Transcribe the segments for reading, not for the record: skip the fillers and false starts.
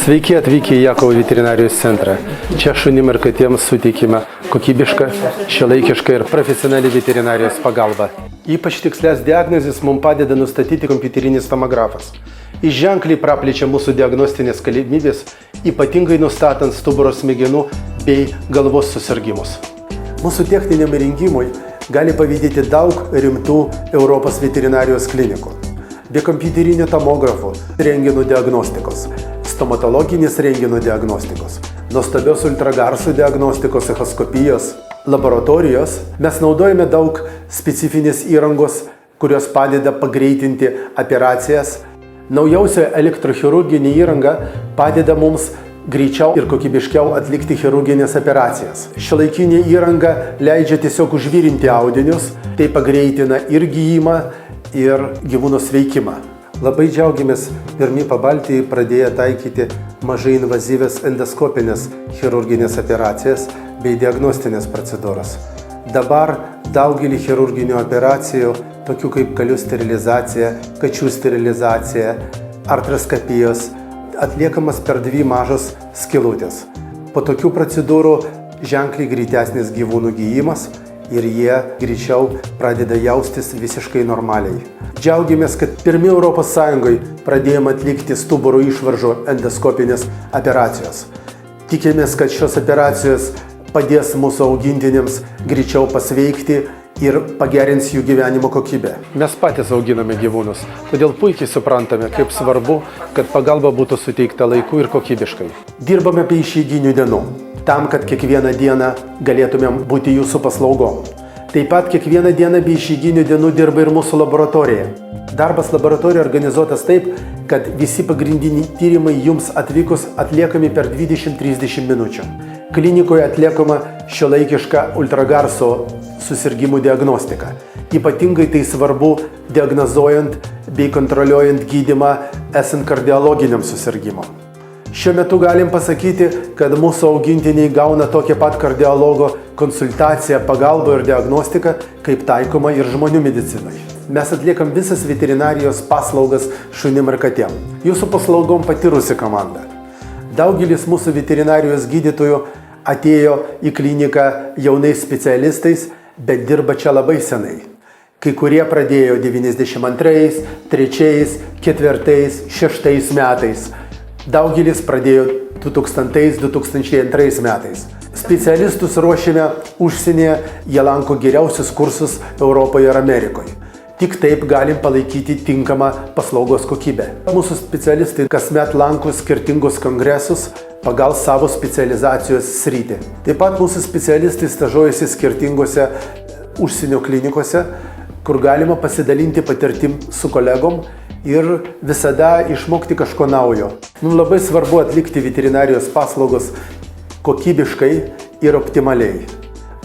Sveiki atvykę į Jakovo veterinarijos centrą. Čia šunim ir katėms suteikime kokybišką, šiuolaikišką ir profesionalią veterinarijos pagalbą. Ypač tikslės diagnozės mums padeda nustatyti kompiuterinis tomografas. Jis ženkliai praplečia mūsų diagnostinės galimybės, ypatingai nustatant stuburo smegenų bei galvos susirgimus. Mūsų techniniam įrengimui gali pavydėti daug rimtų Europos veterinarijos klinikų. Be kompiuterinio tomografo, rentgeno diagnostikos, stomatologinės rentgeno diagnostikos, nuostabios ultragarso diagnostikos, echoskopijos, laboratorijos, mes naudojame daug specifinės įrangos, kurios padeda pagreitinti operacijas. Naujausia elektrochirurginė įranga padeda mums greičiau ir kokybiškiau atlikti chirurginės operacijas. Šiuolaikinė įranga leidžia tiesiog užvirinti audinius, tai pagreitina ir gijimą, ir gyvūno sveikimą. Labai džiaugiamės pirmi Pabaltijai pradėję taikyti mažai invazyvės endoskopinės chirurginės operacijas bei diagnostinės procedūras. Dabar daugelį chirurginių operacijų, tokių kaip kalių sterilizacija, kačių sterilizacija, artroskopijos, atliekamas per dvi mažos skylutės. Po tokių procedūrų ženkliai greitesnis gyvūnų gijimas ir jie greičiau pradeda jaustis visiškai normaliai. Džiaugiamės, kad pirmi Europos Sąjungoje pradėjome atlikti stuburo išvaržų endoskopinės operacijos. Tikimės, kad šios operacijos padės mūsų augintiniams greičiau pasveikti ir pagerins jų gyvenimo kokybę. Mes patys auginame gyvūnus, todėl puikiai suprantame, kaip svarbu, kad pagalba būtų suteikta laiku ir kokybiškai. Dirbame be išeiginių dienų, tam, kad kiekvieną dieną galėtumėm būti jūsų paslaugom. Taip pat kiekvieną dieną be išeiginių dienų dirba ir mūsų laboratorija. Darbas laboratorijoje organizuotas taip, kad visi pagrindiniai tyrimai jums atvykus atliekami per 20-30 minučių. Klinikoje atliekama šiuolaikiška ultragarso susirgimų diagnostika. Ypatingai tai svarbu diagnozuojant bei kontroliuojant gydymą esant kardiologiniam susirgymam. Šiuo metu galim pasakyti, kad mūsų augintiniai gauna tokią pat kardiologo konsultaciją, pagalbą ir diagnostiką, kaip taikoma ir žmonių medicinai. Mes atliekam visas veterinarijos paslaugas šunim ir katėm. Jūsų paslaugom patyrusi komanda. Daugelis mūsų veterinarijos gydytojų atėjo į kliniką jaunais specialistais, bet dirba čia labai senai. Kai kurie pradėjo 92, 3, 4, 6 metais. Daugelis pradėjo 2000-2002 metais. Specialistus ruošiame užsienyje, jie lanko geriausius kursus Europoje ir Amerikoje. Tik taip galim palaikyti tinkamą paslaugos kokybę. Mūsų specialistai kasmet lanko skirtingus kongresus pagal savo specializacijos sritį. Taip pat mūsų specialistai stažuojasi skirtingose užsienio klinikose, kur galima pasidalinti patirtim su kolegom ir visada išmokti kažko naujo. Mums labai svarbu atlikti veterinarijos paslaugos kokybiškai ir optimaliai.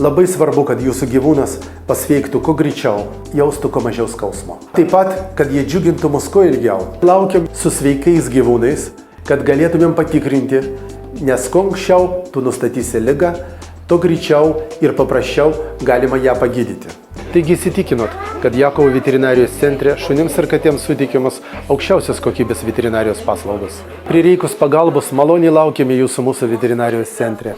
Labai svarbu, kad jūsų gyvūnas pasveiktų kuo greičiau, jaustų kuo mažiau skausmo. Taip pat, kad jie džiugintų mus kuo ilgiau. Laukiam su sveikais gyvūnais, kad galėtumėm patikrinti, nes kuo anksčiau tu nustatysi ligą, tuo greičiau ir paprasčiau galima ją pagydyti. Taigi įsitikinot, kad Jakovo veterinarijos centre šunims ir katėms suteikiamos aukščiausios kokybės veterinarijos paslaugos. Prireikus pagalbos maloniai laukiame jūsų mūsų veterinarijos centre.